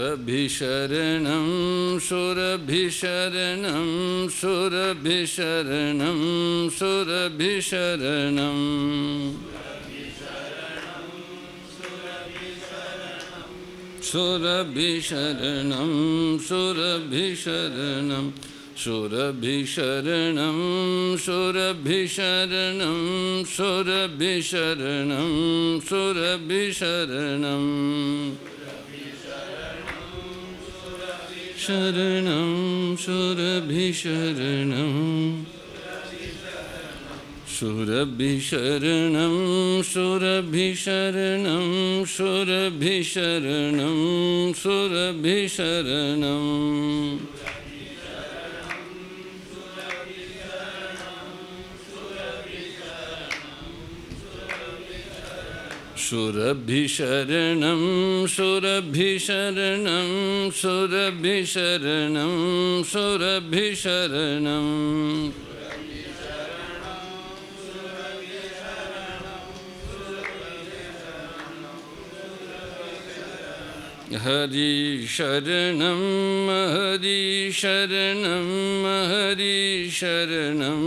सुरभिशरणं सुरभिशरणं सुरभिशरणं सुरभिशरणं सुरभिशरणं सुरभिशरणं सुरभिशरणं सुरभिशरणं सुरभिशरणं सुरभिशरणं शरणं सुरभिशरणं सुरभिशरणं सुरभिशरणं सुरभिशरणं सुरभिशरणं सुरभिशरणं सुरभिशरणं सुरभिशरणं सुरभिशरणं हरि शरणं हरि शरणं हरि शरणं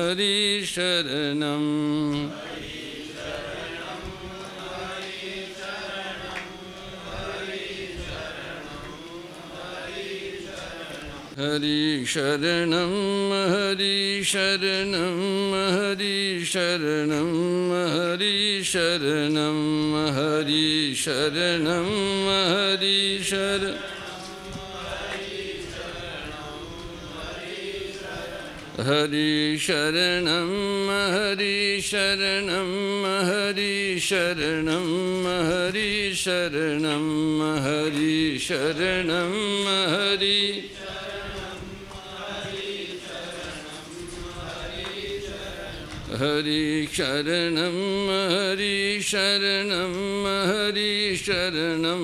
हरि शरणं हरि शरणं हरि शरणं हरि शरणं हरि शरणं हरि शरणं हरि शरणं हरि शरणं हरि शरणं हरि शरणं हरि शरणं हरि शरणं हरि हरि शरणं हरि शरणं हरि शरणं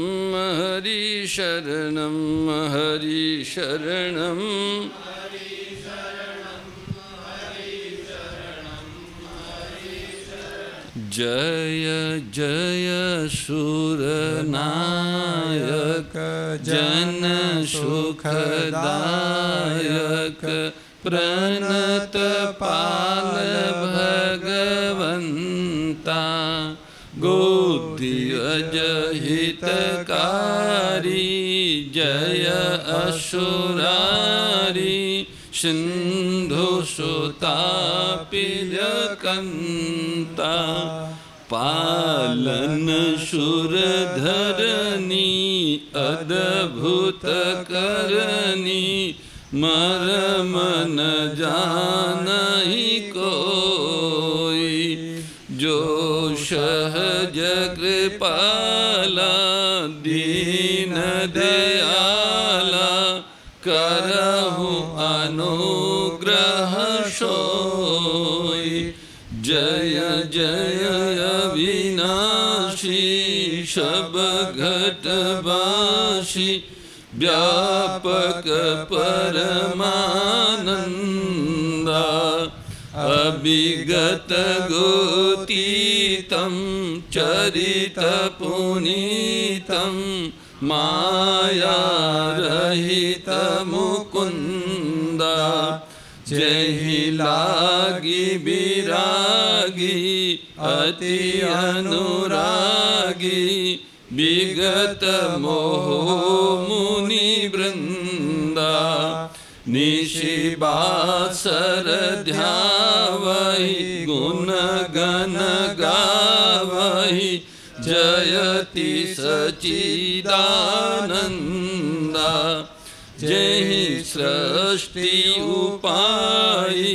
हरि शरणं हरि शरणं जय जय सुरनायक जन सुखदायक प्रणत पाल भगवंता गोदियज हितकारी जय असुरारी सिंधु सुतापिलकंता पालन सुरधरनी अद्भुत करनी मरम न जानहि कोई जो सहज कृपाला दीन दयाला करहु अनुग्रह सोई जय जय अविनाशी सब घटवासी व्यापक परमानंदा अभिगत गोतीतं चरित पुनीतं माया रहित मुकुंदा जहि लागी विरागी अति अनुरागी विगत मोह मुनि वृंदा निशिबासर ध्यावहि गुण गण गावहि जयति सच्चिदानंदा जहि सृष्टि उपाई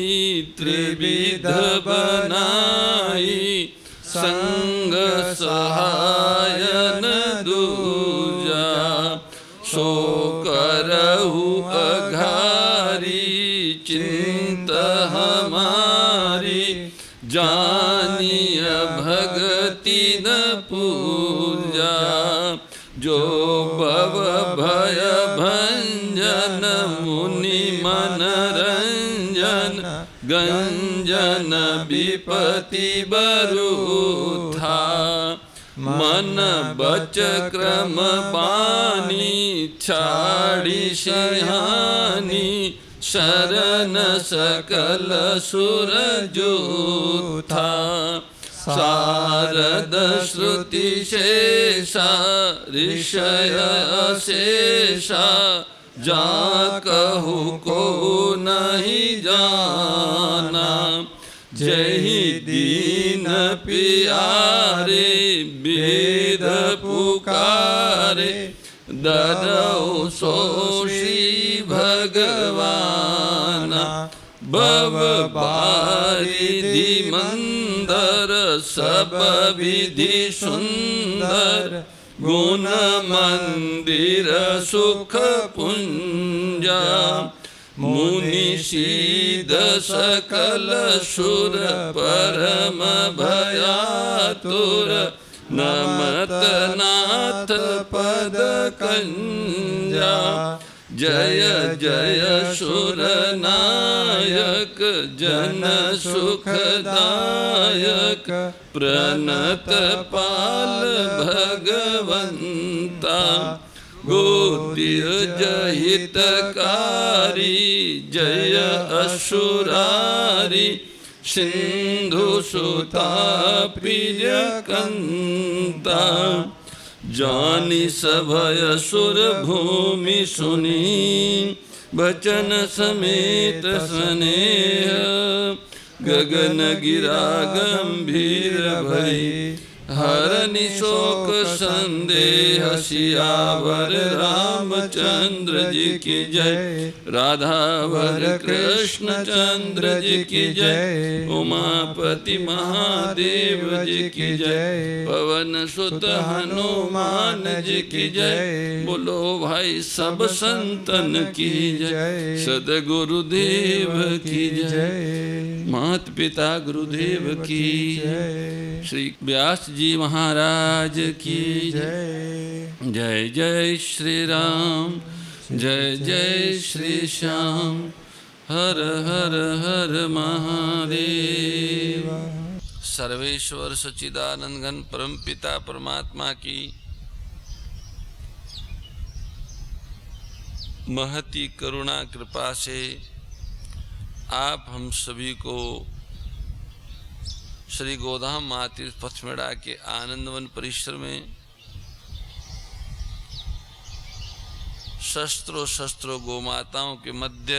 त्रिविध बनाई संग सहायन दूजा सो करहु अघारी चिंत हमारी जानिय भगति न पूजा जो भव भय भंजन मुनि मनरंजन गंजन विपति बरूथा मन बच क्रम बानी छाड़ी सिंहानी शरण सकल सुर जूथा शारद श्रुति शेषा ऋषय शेषा जा कहु को नहीं जाना जहि दीन पियारे वेद पुकारे दरौ सो श्री भगवाना भव बारिधि मंदर सब विधि सुंदर गुण मंदिर सुख पुंजा मुनि सीध सकल सुर परम भयातुर नमत नाथ पद कंजा जय जय सुर नायक जन सुखदायक प्रणत पाल भगवंता गोदिय हितकारी जय असुरारी सिंधु सुता प्रिय कंता जानी सभय सुर भूमि सुनी बचन समेत स्नेह गगन गिरा गंभीर भई हरनि शोक संदेह सियावर रामचंद्र जी की जय राधावर कृष्ण चंद्र जी की जय उमापति महादेव जी की जय पवन सुत हनुमान जी की जय बोलो भाई सब संतन की जय सदगुरुदेव की जय मात पिता गुरुदेव की जय श्री व्यास जी महाराज की जय जय जय श्री राम जय जय श्री श्याम हर हर हर महादेव। सर्वेश्वर सच्चिदानंद घन परम पिता परमात्मा की महती करुणा कृपा से आप हम सभी को श्री गोधाम महातीर्थ पथमेड़ा के आनंदवन परिसर में शस्त्रों गोमाताओं के मध्य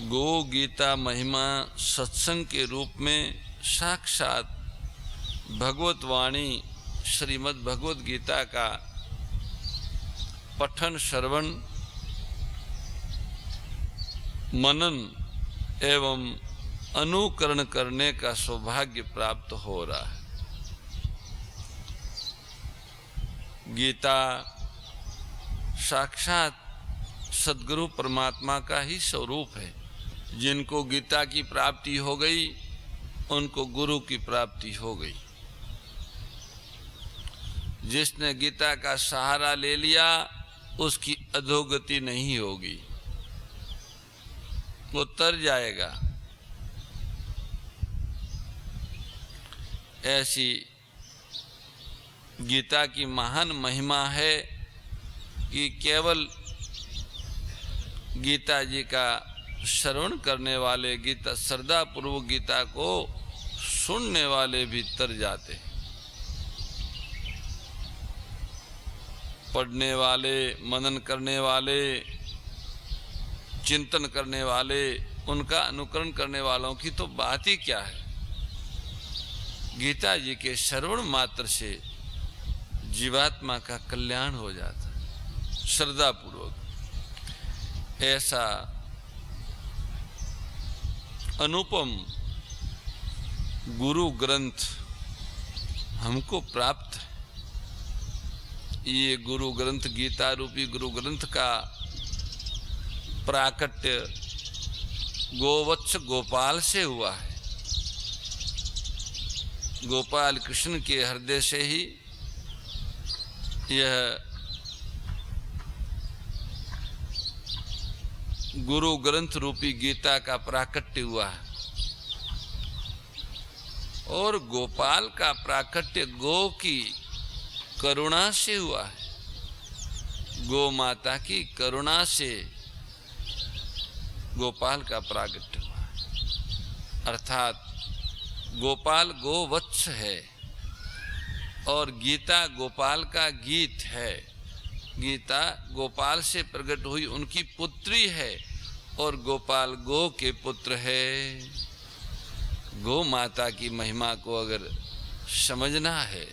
गो गीता महिमा सत्संग के रूप में साक्षात भगवत वाणी श्रीमद् भगवत गीता का पठन श्रवण मनन एवं अनुकरण करने का सौभाग्य प्राप्त हो रहा है। गीता साक्षात सद्गुरु परमात्मा का ही स्वरूप है। जिनको गीता की प्राप्ति हो गई उनको गुरु की प्राप्ति हो गई। जिसने गीता का सहारा ले लिया उसकी अधोगति नहीं होगी, वो तर जाएगा। ऐसी गीता की महान महिमा है कि केवल गीता जी का श्रवण करने वाले, गीता श्रद्धा पूर्वक गीता को सुनने वाले भी तर जाते हैं। पढ़ने वाले, मनन करने वाले, चिंतन करने वाले, उनका अनुकरण करने वालों की तो बात ही क्या है। गीता जी के श्रवण मात्र से जीवात्मा का कल्याण हो जाता है श्रद्धा पूर्वक। ऐसा अनुपम गुरु ग्रंथ हमको प्राप्त है। ये गुरु ग्रंथ, गीता रूपी गुरु ग्रंथ का प्राकट्य गोवत्स गोपाल से हुआ है। गोपाल कृष्ण के हृदय से ही यह गुरु ग्रंथ रूपी गीता का प्राकट्य हुआ है। और गोपाल का प्राकट्य गो की करुणा से हुआ है। गो माता की करुणा से गोपाल का प्राकट्य हुआ है। अर्थात गोपाल गोवत्स है और गीता गोपाल का गीत है। गीता गोपाल से प्रकट हुई उनकी पुत्री है और गोपाल गो के पुत्र है। गो माता की महिमा को अगर समझना है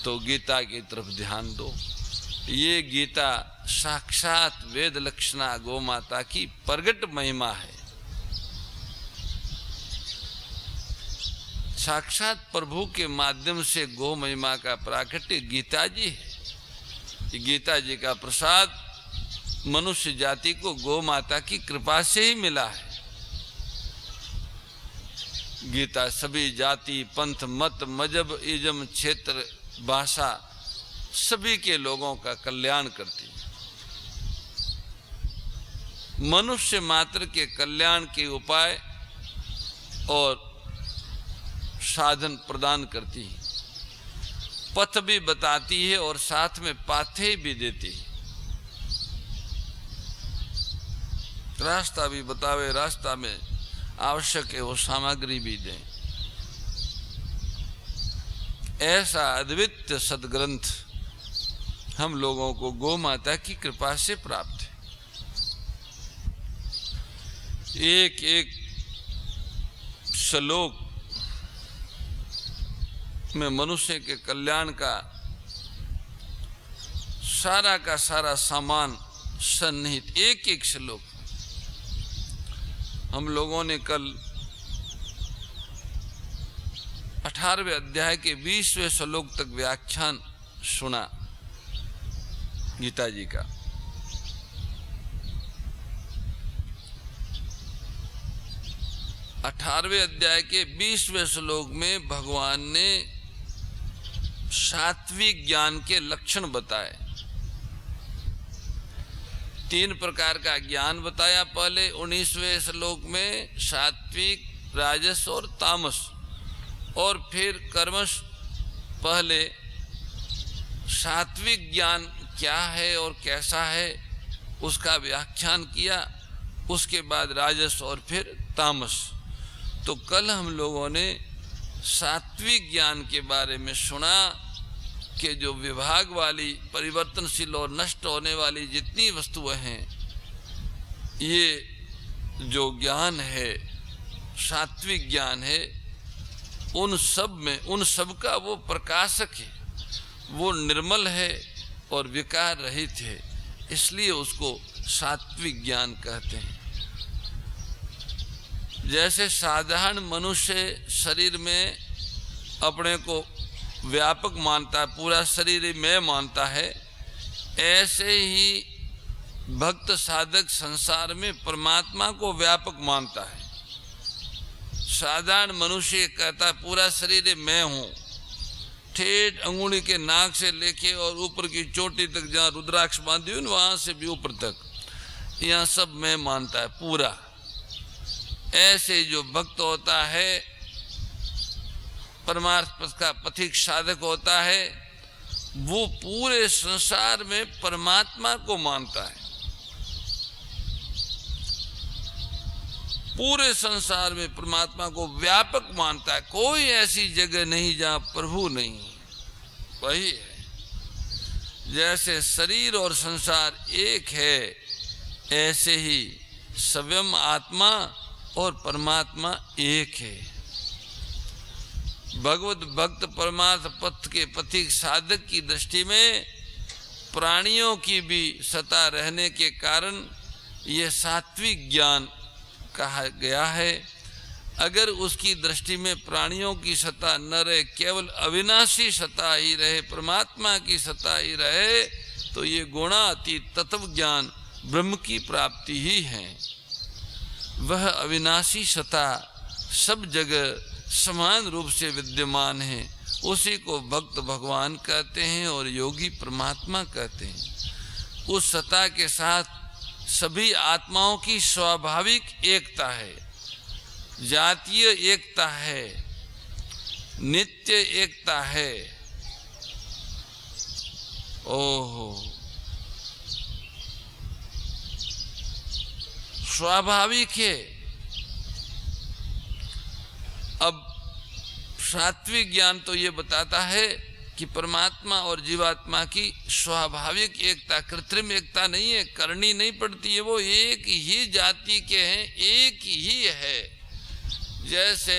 तो गीता की तरफ ध्यान दो। ये गीता साक्षात वेद लक्षणा गो माता की प्रगट महिमा है। साक्षात प्रभु के माध्यम से गो महिमा का प्राकट्य गीता जी है। गीता जी का प्रसाद मनुष्य जाति को गो माता की कृपा से ही मिला है। गीता सभी जाति पंथ मत मजहब इजम क्षेत्र भाषा सभी के लोगों का कल्याण करती है। मनुष्य मात्र के कल्याण के उपाय और साधन प्रदान करती है, पथ भी बताती है और साथ में पाथे भी देती है। रास्ता भी बतावे, रास्ता में आवश्यक है वो सामग्री भी दें। ऐसा अद्वितीय सद्ग्रंथ हम लोगों को गो माता की कृपा से प्राप्त है। एक एक श्लोक में मनुष्य के कल्याण का सारा सामान सन्निहित एक एक श्लोक। हम लोगों ने कल 18वें अध्याय के 20वें श्लोक तक व्याख्यान सुना गीता जी का। अठारहवें अध्याय के 20वें श्लोक में भगवान ने सात्विक ज्ञान के लक्षण बताए। 3 प्रकार का ज्ञान बताया पहले 19वें श्लोक में, सात्विक, राजस और तामस, और फिर कर्मश। पहले सात्विक ज्ञान क्या है और कैसा है उसका व्याख्यान किया, उसके बाद राजस और फिर तामस। तो कल हम लोगों ने सात्विक ज्ञान के बारे में सुना कि जो विभाग वाली परिवर्तनशील और नष्ट होने वाली जितनी वस्तुएं हैं, ये जो ज्ञान है सात्विक ज्ञान है, उन सब में उन सब का वो प्रकाशक है, वो निर्मल है और विकार रहित है, इसलिए उसको सात्विक ज्ञान कहते हैं। जैसे साधारण मनुष्य शरीर में अपने को व्यापक मानता है, पूरा शरीर मैं मानता है, ऐसे ही भक्त साधक संसार में परमात्मा को व्यापक मानता है। साधारण मनुष्य कहता है पूरा शरीर मैं हूँ, ठेठ अंगुली के नाक से लेके और ऊपर की चोटी तक जहाँ रुद्राक्ष बांधी हुई वहाँ से भी ऊपर तक, यहाँ सब मैं मानता है पूरा। ऐसे जो भक्त होता है, परमार्थ पथ का पथिक साधक होता है, वो पूरे संसार में परमात्मा को मानता है। पूरे संसार में परमात्मा को व्यापक मानता है। कोई ऐसी जगह नहीं जहां प्रभु नहीं है, वही है। जैसे शरीर और संसार एक है, ऐसे ही स्वयं आत्मा और परमात्मा एक है। भगवत भक्त परमार्थ पथ के पथिक साधक की दृष्टि में प्राणियों की भी सत्ता रहने के कारण यह सात्विक ज्ञान कहा गया है। अगर उसकी दृष्टि में प्राणियों की सत्ता न रहे, केवल अविनाशी सत्ता ही रहे, परमात्मा की सत्ता ही रहे, तो ये गुणातीत तत्व ज्ञान ब्रह्म की प्राप्ति ही है। वह अविनाशी सत्ता सब जगह समान रूप से विद्यमान है, उसी को भक्त भगवान कहते हैं और योगी परमात्मा कहते हैं। उस सत्ता के साथ सभी आत्माओं की स्वाभाविक एकता है, जातीय एकता है, नित्य एकता है। ओहो, स्वाभाविक है। अब सात्विक ज्ञान तो ये बताता है कि परमात्मा और जीवात्मा की स्वाभाविक एकता, कृत्रिम एकता नहीं है, करनी नहीं पड़ती है, वो एक ही जाति के हैं, एक ही है। जैसे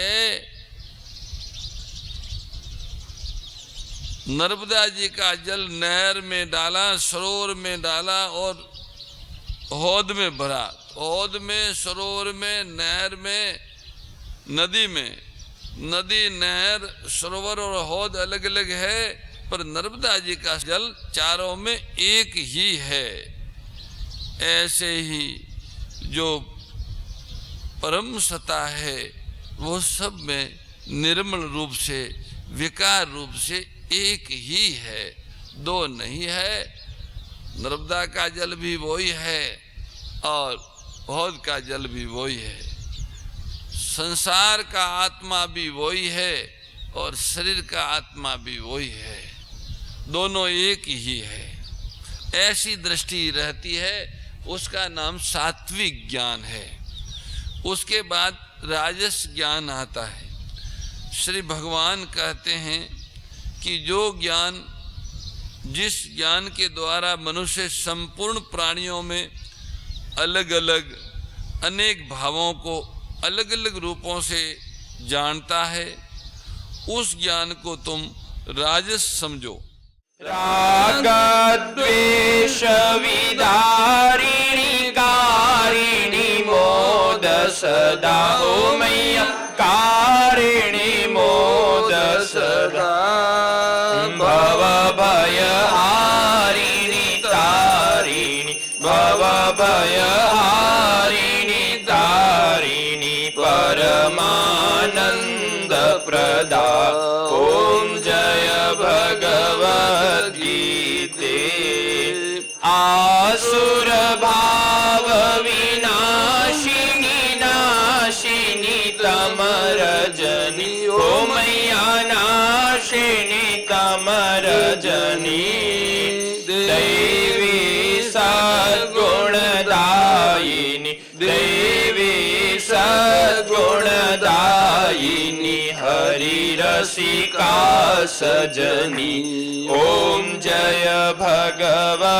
नर्मदा जी का जल नहर में डाला, सरोवर में डाला और हौद में भरा, हौद में, सरोवर में, नहर में, नदी में, नदी, नहर, सरोवर और हौद अलग अलग है, पर नर्मदा जी का जल चारों में एक ही है। ऐसे ही जो परम सत्ता है वो सब में निर्मल रूप से, विकार रूप से एक ही है, दो नहीं है। नर्मदा का जल भी वही है और हौद का जल भी वही है। संसार का आत्मा भी वही है और शरीर का आत्मा भी वही है, दोनों एक ही है। ऐसी दृष्टि रहती है, उसका नाम सात्विक ज्ञान है। उसके बाद राजस ज्ञान आता है। श्री भगवान कहते हैं कि जो ज्ञान, जिस ज्ञान के द्वारा मनुष्य संपूर्ण प्राणियों में अलग अलग अनेक भावों को अलग अलग रूपों से जानता है, उस ज्ञान को तुम राजस समझो। राग द्वेष विदारिणी कारिणी मोद सदा, ओ मैया कारिणी मोद सदा। भव भय हारिणी तारिणी, भव भय हारिणी तारिणी, परमानंद प्रदा। ओम जय भगवद्गीते। आसुर भाव विनाशिनी नाशिनी तमरजनी, ओ मैया नाशिनी तमरजनी। दैवी सद्गुणदायिनी, दैवी सद्गुणदायिनी, हरि रसिका सजनी। ओम जय भगवद्गीते।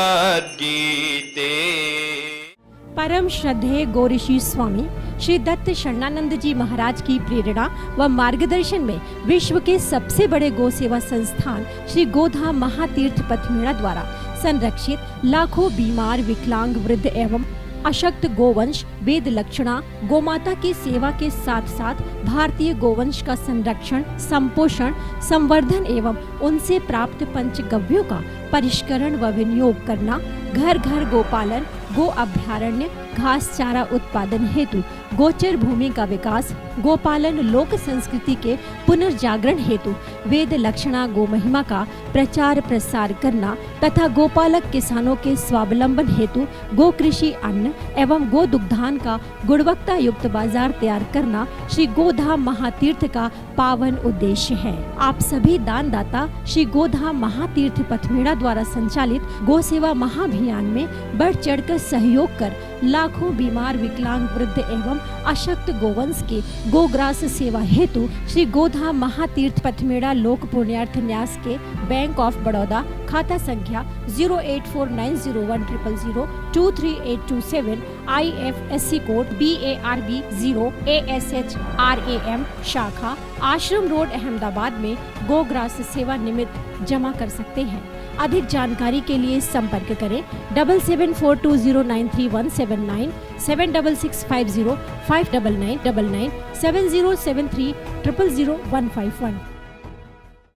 परम श्रद्धेय गौरीशी स्वामी श्री दत्त शरणानंद जी महाराज की प्रेरणा व मार्गदर्शन में विश्व के सबसे बड़े गौ सेवा संस्थान श्री गोधाम महातीर्थ पथमेड़ा द्वारा संरक्षित लाखों बीमार, विकलांग, वृद्ध एवं अशक्त गोवंश वेद लक्षणा गोमाता की सेवा के साथ साथ भारतीय गोवंश का संरक्षण, संपोषण, संवर्धन एवं उनसे प्राप्त पंचगव्यों का परिष्करण व विनियोग करना, घर घर गोपालन, गो अभ्यारण्य, घास चारा उत्पादन हेतु गोचर भूमि का विकास, गोपालन लोक संस्कृति के पुनर्जागरण हेतु वेद लक्षणा गो महिमा का प्रचार प्रसार करना तथा गोपालक किसानों के स्वावलंबन हेतु गो कृषि अन्न एवं गो दुग्धान का गुणवत्ता युक्त बाजार तैयार करना श्री गोधाम महातीर्थ का पावन उद्देश्य है। आप सभी दानदाता श्री गोधाम महातीर्थ पथमेड़ा द्वारा संचालित गो सेवा महाअभियान में बढ़ चढ़कर सहयोग कर लाखों बीमार, विकलांग, वृद्ध एवं अशक्त गोवंश के गोग्रास सेवा हेतु श्री गोधाम महातीर्थ पथमेड़ा लोक पुण्यार्थ न्यास के बैंक ऑफ बड़ौदा खाता संख्या 084901000238827 IFSC कोड BARB 0 ASHRAM शाखा आश्रम रोड अहमदाबाद में गोग्रास सेवा निमित्त जमा कर सकते हैं। अधिक जानकारी के लिए संपर्क करें 7742093179 7665059999 7073000151।